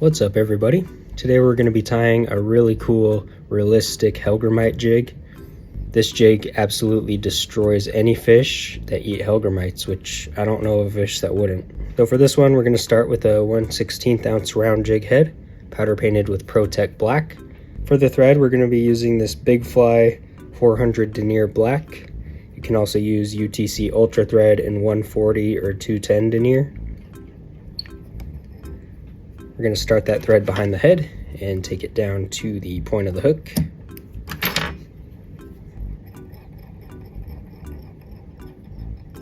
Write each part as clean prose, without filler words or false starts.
What's up everybody? Today we're going to be tying a really cool realistic Hellgramite jig. This jig absolutely destroys any fish that eat Hellgramites, which I don't know of a fish that wouldn't. So for this one we're going to start with a 1/16 ounce round jig head, powder painted with ProTec black. For the thread we're going to be using this Big Fly 400 denier black. You can also use UTC Ultra thread in 140 or 210 denier. We're going to start that thread behind the head and take it down to the point of the hook.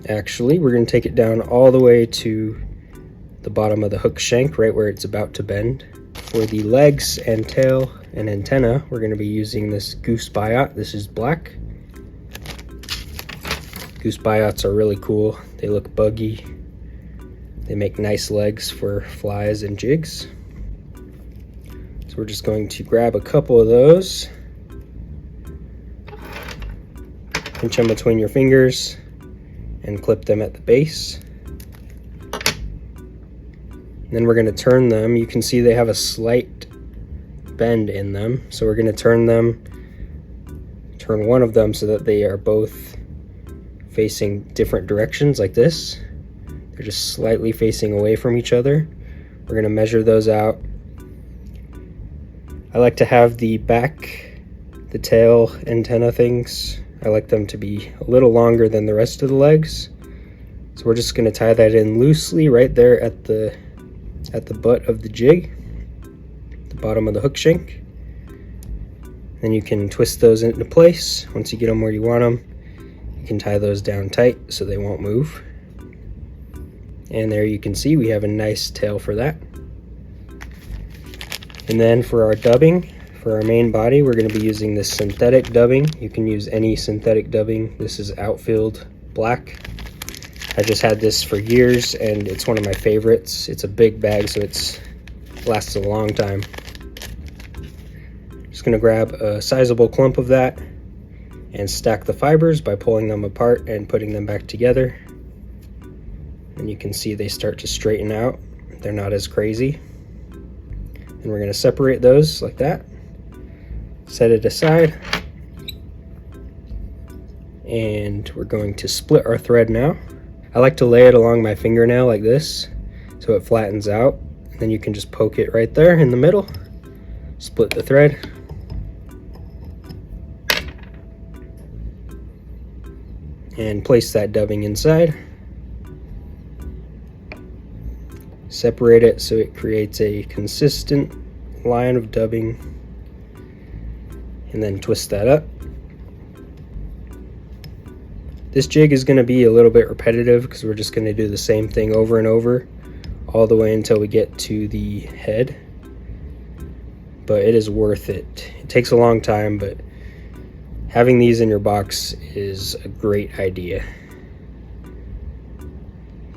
Actually, we're going to take it down all the way to the bottom of the hook shank, right where it's about to bend. For the legs and tail and antenna, we're going to be using this goose biot. This is black. Goose biots are really cool. They look buggy. They make nice legs for flies and jigs. So we're just going to grab a couple of those, pinch them between your fingers, and clip them at the base. And then we're going to turn them. You can see they have a slight bend in them. So we're going to turn one of them so that they are both facing different directions like this. They're just slightly facing away from each other. We're going to measure those out. I like to have the tail antenna things, I like them to be a little longer than the rest of the legs. So we're just going to tie that in loosely right there at the butt of the jig, the bottom of the hook shank. Then you can twist those into place. Once you get them where you want them, you can tie those down tight so they won't move. And there you can see we have a nice tail for that. And then for our dubbing, for our main body, we're going to be using this synthetic dubbing. You can use any synthetic dubbing. This is Outfield Black. I just had this for years and it's one of my favorites. It's a big bag, so it lasts a long time. Just going to grab a sizable clump of that and stack the fibers by pulling them apart and putting them back together. And you can see they start to straighten out. They're not as crazy. And we're going to separate those like that. Set it aside. And we're going to split our thread now. I like to lay it along my fingernail like this so it flattens out. And then you can just poke it right there in the middle. Split the thread. And place that dubbing inside. Separate it so it creates a consistent line of dubbing, and then twist that up. This jig is going to be a little bit repetitive because we're just going to do the same thing over and over all the way until we get to the head, but it is worth it. It takes a long time, but having these in your box is a great idea.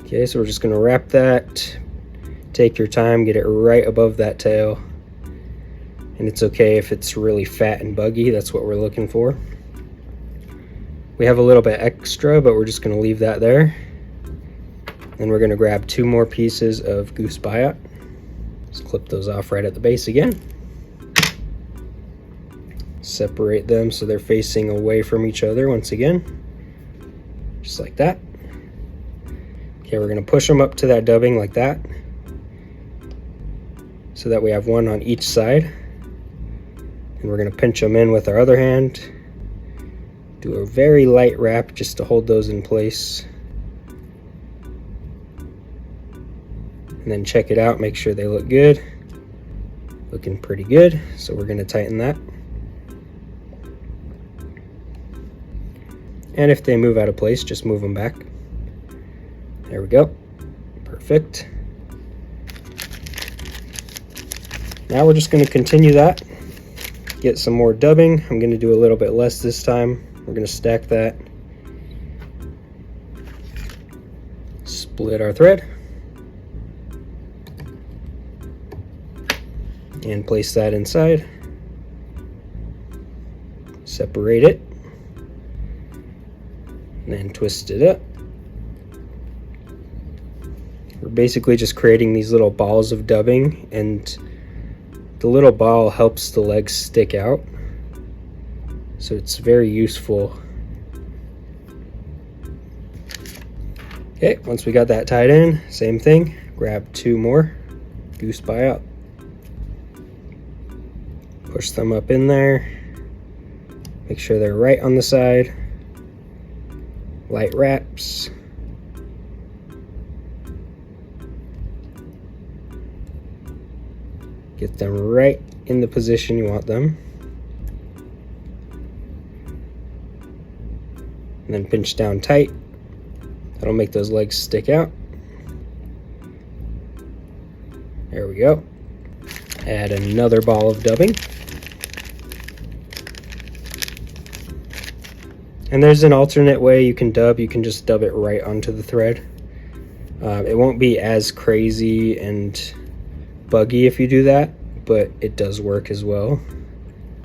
Okay, so we're just going to wrap that. Take your time, get it right above that tail. And it's okay if it's really fat and buggy, that's what we're looking for. We have a little bit extra, but we're just going to leave that there. And we're going to grab 2 more pieces of goose biot. Just clip those off right at the base again. Separate them so they're facing away from each other once again. Just like that. Okay, we're going to push them up to that dubbing like that, so that we have one on each side. And we're going to pinch them in with our other hand. Do a very light wrap just to hold those in place. And then check it out, make sure they look good. Looking pretty good, so we're going to tighten that. And if they move out of place, just move them back. There we go. Perfect. Now we're just going to continue that, get some more dubbing. I'm going to do a little bit less this time. We're going to stack that, split our thread, and place that inside. Separate it, and then twist it up. We're basically just creating these little balls of dubbing, and the little ball helps the legs stick out, so it's very useful. Okay, once we got that tied in, same thing, grab 2 more goose biot, push them up in there, make sure they're right on the side, light wraps, get them right in the position you want them, and then pinch down tight. That'll make those legs stick out. There we go. Add another ball of dubbing. And there's an alternate way you can dub. You can just dub it right onto the thread. It won't be as crazy and buggy if you do that, but it does work as well.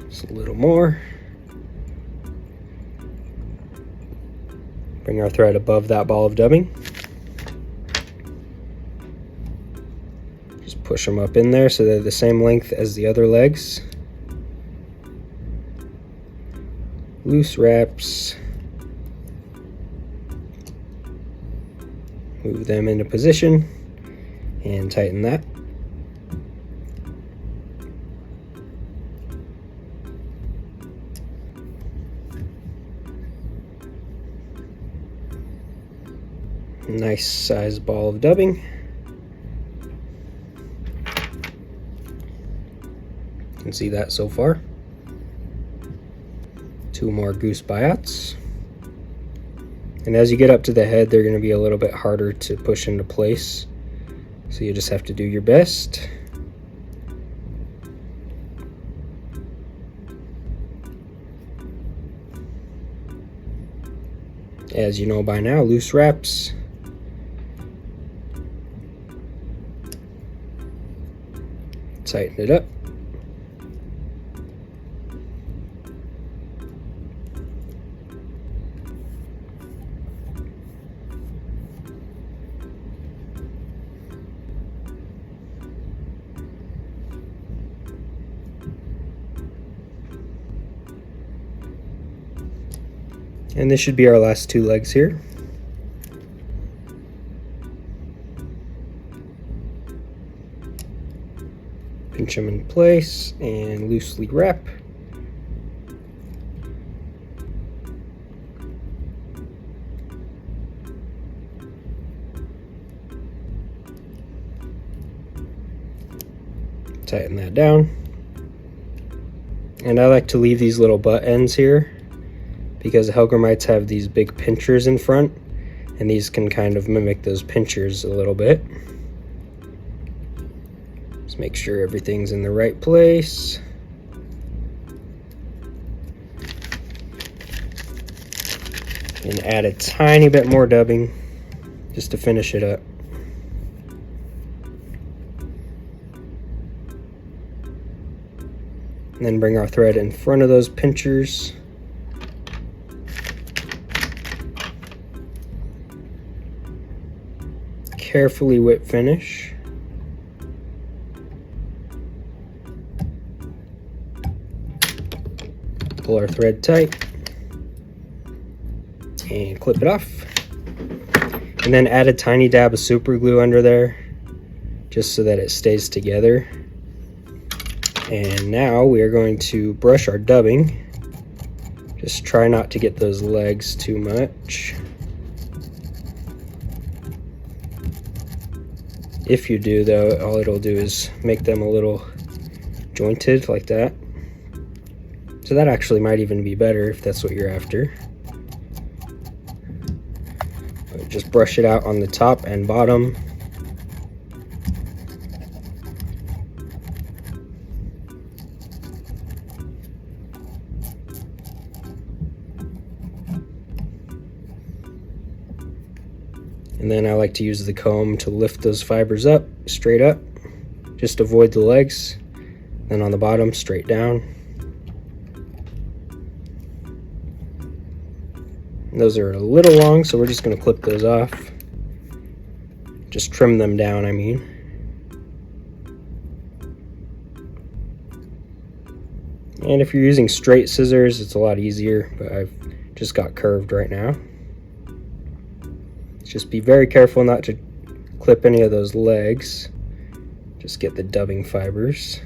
Just a little more. Bring our thread above that ball of dubbing. Just push them up in there so they're the same length as the other legs. Loose wraps. Move them into position and tighten that. Nice size ball of dubbing. You can see that so far. 2 more goose biots. And as you get up to the head, they're going to be a little bit harder to push into place. So you just have to do your best. As you know by now, loose wraps. Tighten it up. And this should be our last 2 legs here. Pinch them in place and loosely wrap. Tighten that down. And I like to leave these little butt ends here because Hellgramites have these big pinchers in front, and these can kind of mimic those pinchers a little bit. Just make sure everything's in the right place. And add a tiny bit more dubbing just to finish it up. And then bring our thread in front of those pinchers. Carefully whip finish. Pull our thread tight and clip it off. And then add a tiny dab of super glue under there just so that it stays together. And now we are going to brush our dubbing. Just try not to get those legs too much. If you do though, all it'll do is make them a little jointed like that. So that actually might even be better if that's what you're after. Just brush it out on the top and bottom. And then I like to use the comb to lift those fibers up, straight up. Just avoid the legs. Then on the bottom, straight down. And those are a little long, so we're just going to clip those off. Just trim them down, I mean. And if you're using straight scissors, it's a lot easier, but I've just got curved right now. Just be very careful not to clip any of those legs. Just get the dubbing fibers.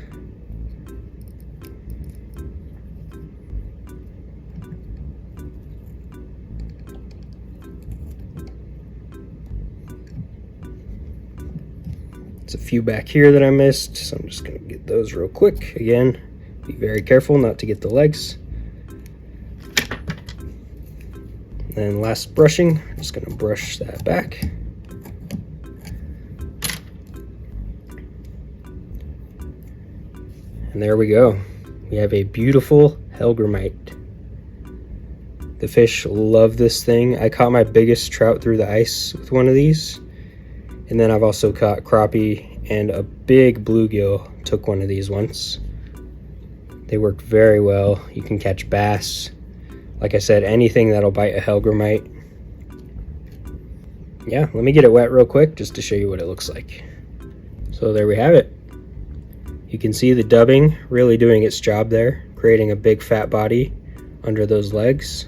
There's a few back here that I missed, so I'm just going to get those real quick. Again, be very careful not to get the legs. Then last brushing, I'm just going to brush that back. And there we go. We have a beautiful Hellgramite. The fish love this thing. I caught my biggest trout through the ice with one of these. And then I've also caught crappie and a big bluegill took one of these once. They work very well. You can catch bass. Like I said, anything that'll bite a Hellgramite. Yeah, let me get it wet real quick just to show you what it looks like. So there we have it. You can see the dubbing really doing its job there, creating a big fat body under those legs.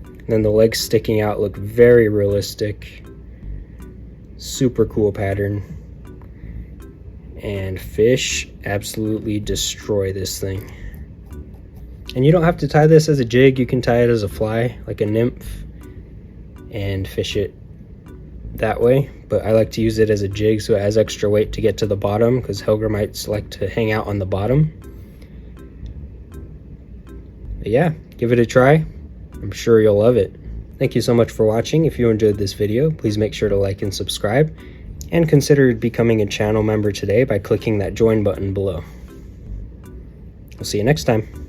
And then the legs sticking out look very realistic. Super cool pattern. And fish absolutely destroy this thing. And you don't have to tie this as a jig, you can tie it as a fly, like a nymph, and fish it that way. But I like to use it as a jig so it has extra weight to get to the bottom, because Hellgramites like to hang out on the bottom. But yeah, give it a try. I'm sure you'll love it. Thank you so much for watching. If you enjoyed this video, please make sure to like and subscribe, and consider becoming a channel member today by clicking that join button below. I'll see you next time.